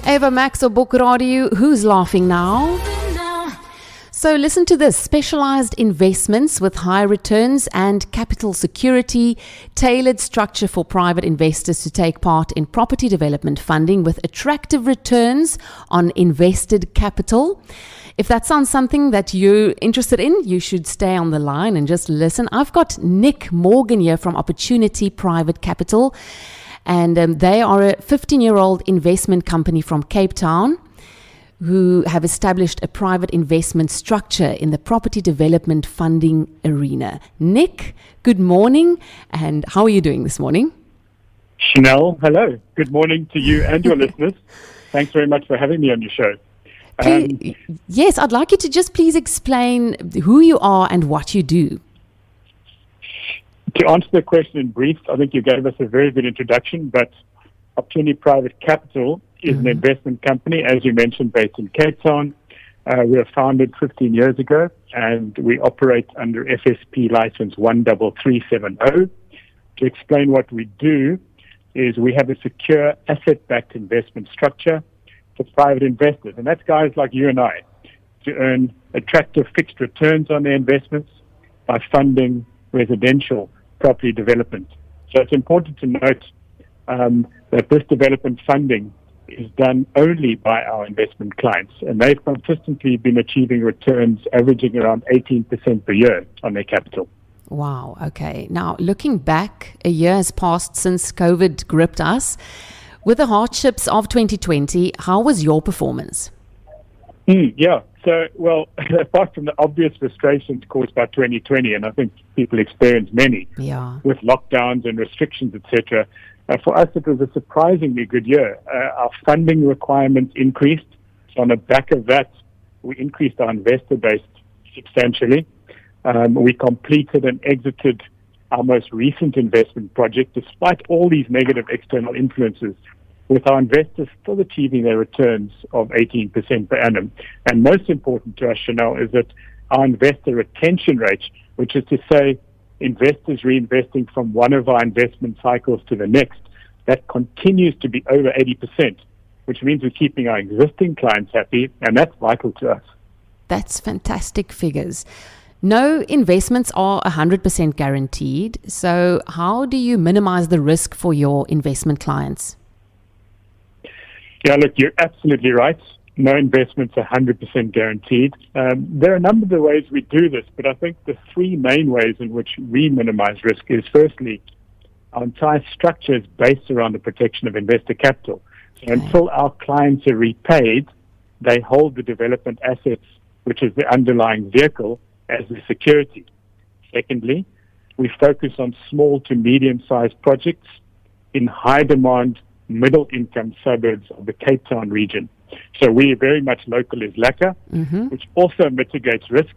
Eva Max or Book Radio, who's laughing now? So listen to this: specialized investments with high returns and capital security, tailored structure for private investors to take part in property development funding with attractive returns on invested capital. If that sounds something that you're interested in, you should stay on the line and just listen. I've got Nick Morgan here from Opportunity Private Capital, and they are a 15-year-old investment company from Cape Town who have established a private investment structure in the property development funding arena. Nick, good morning, and how are you doing this morning? Chanel, hello. Good morning to you and your listeners. Thanks very much for having me on your show. Yes, I'd like you to just please explain who you are and what you do. To answer the question in brief, I think you gave us a very good introduction, but Opportunity Private Capital is an investment company, as you mentioned, based in Cape Town. We were founded 15 years ago, and we operate under FSP license 13370. To explain what we do is we have a secure asset-backed investment structure for private investors, and that's guys like you and I, to earn attractive fixed returns on their investments by funding residential property development. So it's important to note that this development funding is done only by our investment clients, and they've consistently been achieving returns averaging around 18% per year on their capital. Wow, okay. Now, looking back, a year has passed since COVID gripped us. With the hardships of 2020, how was your performance? Apart from the obvious frustrations caused by 2020, and I think people experienced many with lockdowns and restrictions, etc., for us, it was a surprisingly good year. Our funding requirements increased. So on the back of that, we increased our investor base substantially. We completed and exited our most recent investment project, despite all these negative external influences, with our investors still achieving their returns of 18% per annum. And most important to us, Chanel, is that our investor retention rate, which is to say investors reinvesting from one of our investment cycles to the next, that continues to be over 80%, which means we're keeping our existing clients happy, and that's vital to us. That's fantastic figures. No investments are 100% guaranteed. So how do you minimize the risk for your investment clients? Yeah, look, you're absolutely right. No investments are 100% guaranteed. There are a number of the ways we do this, but I think the three main ways in which we minimize risk is, firstly, our entire structure is based around the protection of investor capital. So until our clients are repaid, they hold the development assets, which is the underlying vehicle, as the security. Secondly, we focus on small to medium-sized projects in high-demand, middle-income suburbs of the Cape Town region. So we are very much local as Lekker, which also mitigates risk,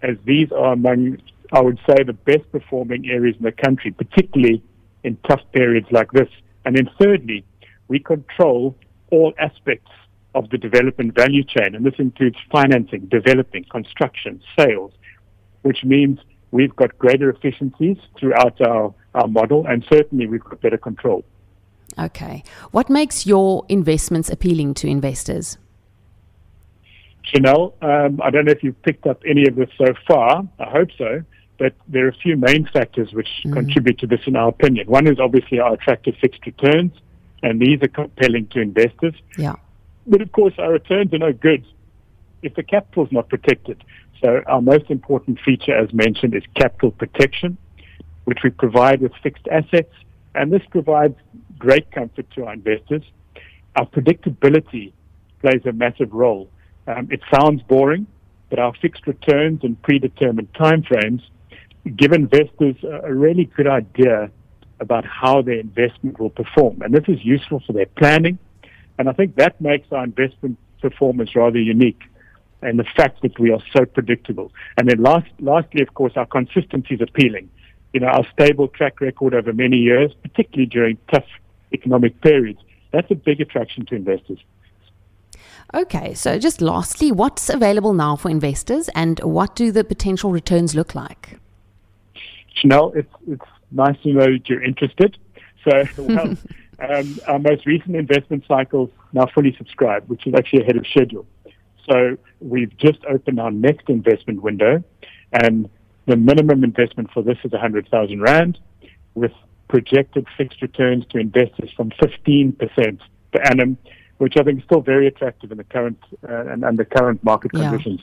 as these are among, I would say, the best performing areas in the country, particularly in tough periods like this. And then thirdly, we control all aspects of the development value chain, and this includes financing, developing, construction, sales, which means we've got greater efficiencies throughout our model, and certainly we've got better control. Okay. What makes your investments appealing to investors? Chanel, I don't know if you've picked up any of this so far. I hope so. But there are a few main factors which contribute to this in our opinion. One is obviously our attractive fixed returns, and these are compelling to investors. Yeah. But of course, our returns are no good if the capital is not protected. So our most important feature, as mentioned, is capital protection, which we provide with fixed assets, and this provides great comfort to our investors. Our predictability plays a massive role. It sounds boring, but our fixed returns and predetermined timeframes give investors a really good idea about how their investment will perform. And this is useful for their planning. And I think that makes our investment performance rather unique, and the fact that we are so predictable. And then lastly, of course, our consistency is appealing. You know, our stable track record over many years, particularly during tough economic periods, that's a big attraction to investors. Okay, so just lastly, what's available now for investors, and what do the potential returns look like? Chanel, it's nice to know that you're interested. So, well, Our most recent investment cycle now fully subscribed, which is actually ahead of schedule. So we've just opened our next investment window, and the minimum investment for this is 100,000 Rand, with projected fixed returns to investors from 15% per annum, which I think is still very attractive in the current and under current market conditions.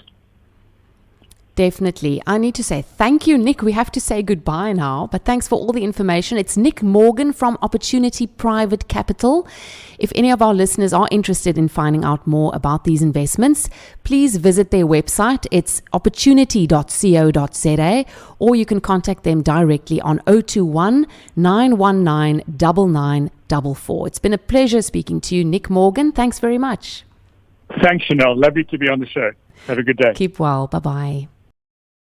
Definitely. I need to say thank you, Nick. We have to say goodbye now, but thanks for all the information. It's Nick Morgan from Opportunity Private Capital. If any of our listeners are interested in finding out more about these investments, please visit their website. It's opportunity.co.za, or you can contact them directly on 021 919 9944. It's been a pleasure speaking to you, Nick Morgan. Thanks very much. Thanks, Chanel. Lovely to be on the show. Have a good day. Keep well. Bye-bye.